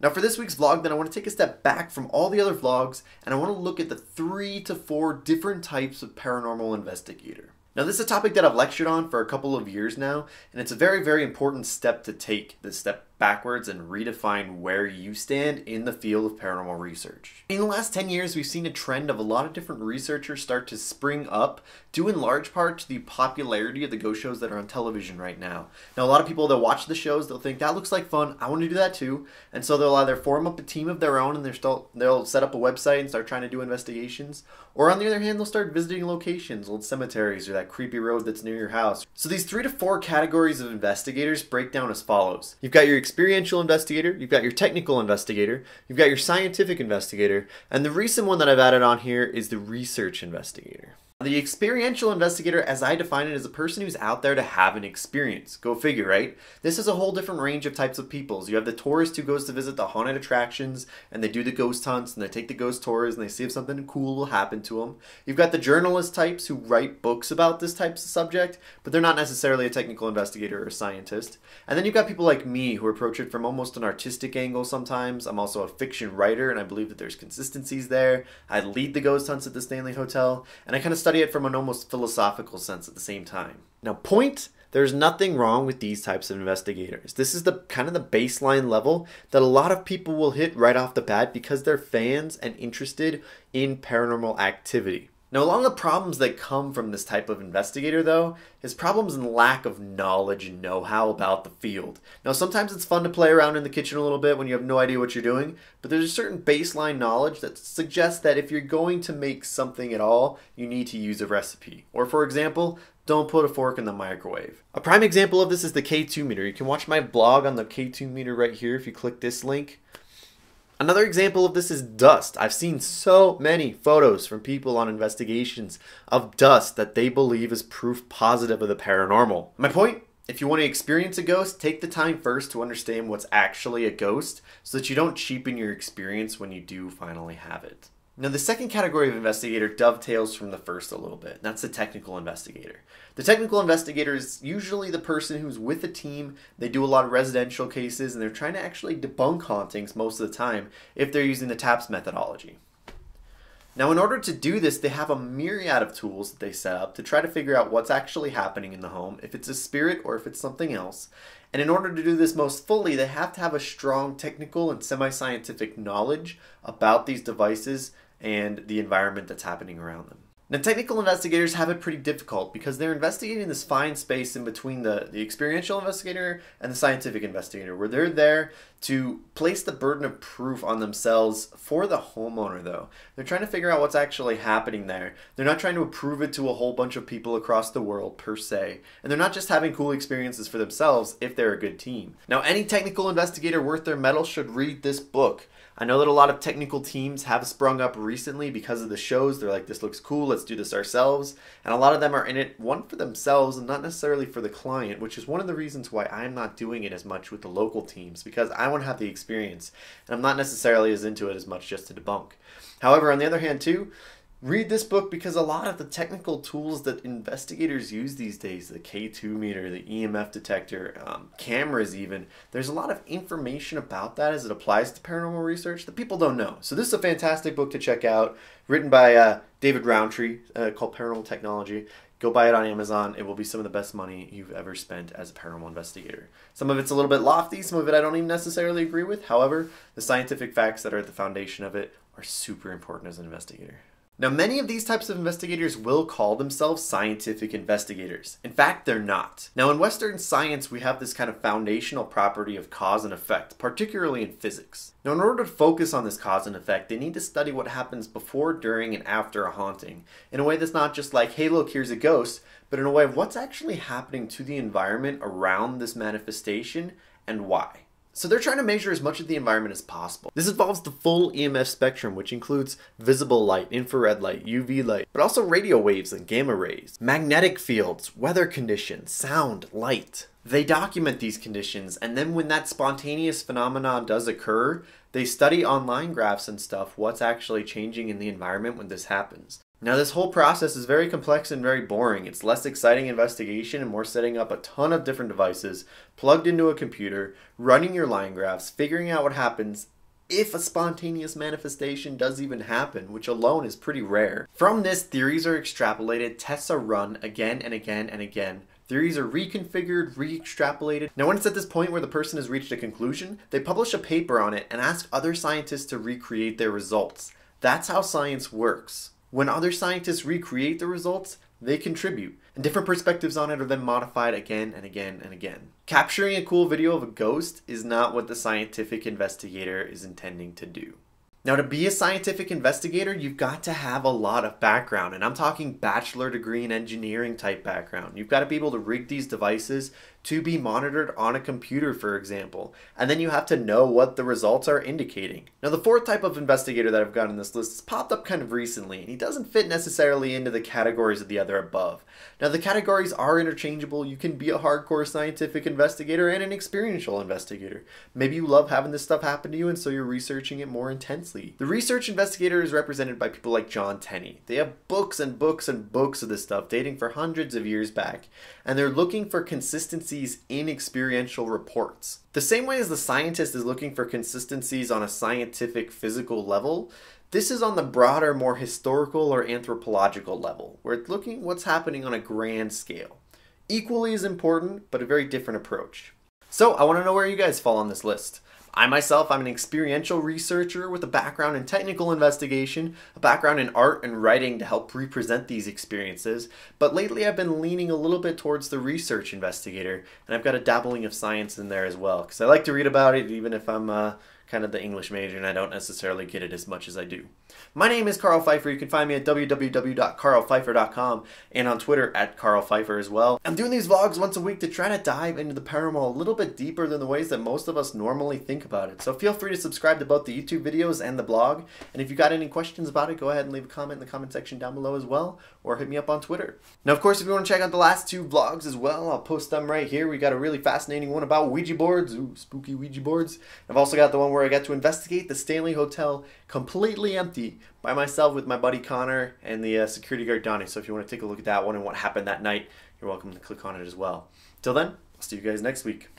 Now for this week's vlog, then I want to take a step back from all the other vlogs and I want to look at the 3 to 4 different types of paranormal investigator. Now this is a topic that I've lectured on for a couple of years now, and it's a very, very important step to take, this step backwards and redefine where you stand in the field of paranormal research. In the last 10 years, we've seen a trend of a lot of different researchers start to spring up, due in large part to the popularity of the ghost shows that are on television right now. Now a lot of people that watch the shows, they'll think that looks like fun, I want to do that too, and so they'll either form up a team of their own and they'll set up a website and start trying to do investigations, or on the other hand, they'll start visiting locations, old cemeteries, or that creepy road that's near your house. So these 3 to 4 categories of investigators break down as follows. You've got your experiential investigator, you've got your technical investigator, you've got your scientific investigator, and the recent one that I've added on here is the research investigator. The experiential investigator, as I define it, is a person who's out there to have an experience. Go figure, right? This is a whole different range of types of peoples. You have the tourist who goes to visit the haunted attractions and they do the ghost hunts and they take the ghost tours and they see if something cool will happen to them. You've got the journalist types who write books about this type of subject, but they're not necessarily a technical investigator or a scientist. And then you've got people like me who approach it from almost an artistic angle sometimes. I'm also a fiction writer and I believe that there's consistencies there. I lead the ghost hunts at the Stanley Hotel and I kind of study it from an almost philosophical sense at the same time. Now there's nothing wrong with these types of investigators. This is the kind of the baseline level that a lot of people will hit right off the bat because they're fans and interested in paranormal activity. Now, a lot of the problems that come from this type of investigator, though, is problems in lack of knowledge and know-how about the field. Now, sometimes it's fun to play around in the kitchen a little bit when you have no idea what you're doing, but there's a certain baseline knowledge that suggests that if you're going to make something at all, you need to use a recipe. Or, for example, don't put a fork in the microwave. A prime example of this is the K2 meter. You can watch my blog on the K2 meter right here if you click this link. Another example of this is dust. I've seen so many photos from people on investigations of dust that they believe is proof positive of the paranormal. My point? If you want to experience a ghost, take the time first to understand what's actually a ghost so that you don't cheapen your experience when you do finally have it. Now, the second category of investigator dovetails from the first a little bit, and that's the technical investigator. The technical investigator is usually the person who's with a team, they do a lot of residential cases, and they're trying to actually debunk hauntings most of the time if they're using the TAPS methodology. Now, in order to do this, they have a myriad of tools that they set up to try to figure out what's actually happening in the home, if it's a spirit or if it's something else. And in order to do this most fully, they have to have a strong technical and semi-scientific knowledge about these devices and the environment that's happening around them. Now, technical investigators have it pretty difficult because they're investigating this fine space in between the experiential investigator and the scientific investigator, where they're there to place the burden of proof on themselves for the homeowner, though. They're trying to figure out what's actually happening there. They're not trying to prove it to a whole bunch of people across the world, per se. And they're not just having cool experiences for themselves if they're a good team. Now, any technical investigator worth their mettle should read this book. I know that a lot of technical teams have sprung up recently because of the shows. They're like, this looks cool, let's do this ourselves. And a lot of them are in it, one, for themselves and not necessarily for the client, which is one of the reasons why I'm not doing it as much with the local teams, because I want to have the experience. And I'm not necessarily as into it as much just to debunk. However, on the other hand too, read this book because a lot of the technical tools that investigators use these days, the K2 meter, the EMF detector, cameras even, there's a lot of information about that as it applies to paranormal research that people don't know. So this is a fantastic book to check out, written by David Roundtree, called Paranormal Technology. Go buy it on Amazon. It will be some of the best money you've ever spent as a paranormal investigator. Some of it's a little bit lofty, some of it I don't even necessarily agree with. However, the scientific facts that are at the foundation of it are super important as an investigator. Now, many of these types of investigators will call themselves scientific investigators. In fact, they're not. Now, in Western science, we have this kind of foundational property of cause and effect, particularly in physics. Now, in order to focus on this cause and effect, they need to study what happens before, during, and after a haunting in a way that's not just like, hey, look, here's a ghost, but in a way of what's actually happening to the environment around this manifestation and why. So they're trying to measure as much of the environment as possible. This involves the full EMF spectrum, which includes visible light, infrared light, UV light, but also radio waves and gamma rays, magnetic fields, weather conditions, sound, light. They document these conditions, and then when that spontaneous phenomenon does occur, they study on line graphs and stuff what's actually changing in the environment when this happens. Now this whole process is very complex and very boring. It's less exciting investigation and more setting up a ton of different devices, plugged into a computer, running your line graphs, figuring out what happens if a spontaneous manifestation does even happen, which alone is pretty rare. From this, theories are extrapolated, tests are run again and again and again. Theories are reconfigured, re-extrapolated. Now when it's at this point where the person has reached a conclusion, they publish a paper on it and ask other scientists to recreate their results. That's how science works. When other scientists recreate the results, they contribute, and different perspectives on it are then modified again and again and again. Capturing a cool video of a ghost is not what the scientific investigator is intending to do. Now, to be a scientific investigator, you've got to have a lot of background, and I'm talking bachelor degree in engineering type background. You've got to be able to rig these devices to be monitored on a computer, for example, and then you have to know what the results are indicating. Now, the fourth type of investigator that I've got on this list has popped up kind of recently, and he doesn't fit necessarily into the categories of the other above. Now, the categories are interchangeable. You can be a hardcore scientific investigator and an experiential investigator. Maybe you love having this stuff happen to you, and so you're researching it more intensely. The research investigator is represented by people like John Tenney. They have books and books and books of this stuff dating for hundreds of years back, and they're looking for consistencies in experiential reports. The same way as the scientist is looking for consistencies on a scientific physical level, this is on the broader, more historical or anthropological level, where it's looking what's happening on a grand scale. Equally as important, but a very different approach. So I want to know where you guys fall on this list. I'm an experiential researcher with a background in technical investigation, a background in art and writing to help represent these experiences, but lately I've been leaning a little bit towards the research investigator, and I've got a dabbling of science in there as well, because I like to read about it even if I'm kind of the English major and I don't necessarily get it as much as I do. My name is Karl Pfeiffer. You can find me at www.karlpfeiffer.com and on Twitter at Karl Pfeiffer as well. I'm doing these vlogs once a week to try to dive into the paranormal a little bit deeper than the ways that most of us normally think about it. So feel free to subscribe to both the YouTube videos and the blog. And if you got any questions about it, go ahead and leave a comment in the comment section down below as well, or hit me up on Twitter. Now, of course, if you want to check out the last two vlogs as well, I'll post them right here. We got a really fascinating one about Ouija boards. Ooh, spooky Ouija boards. I've also got the one where I got to investigate the Stanley Hotel completely empty by myself with my buddy Connor and the security guard Donnie. So if you want to take a look at that one and what happened that night, you're welcome to click on it as well. Till then, I'll see you guys next week.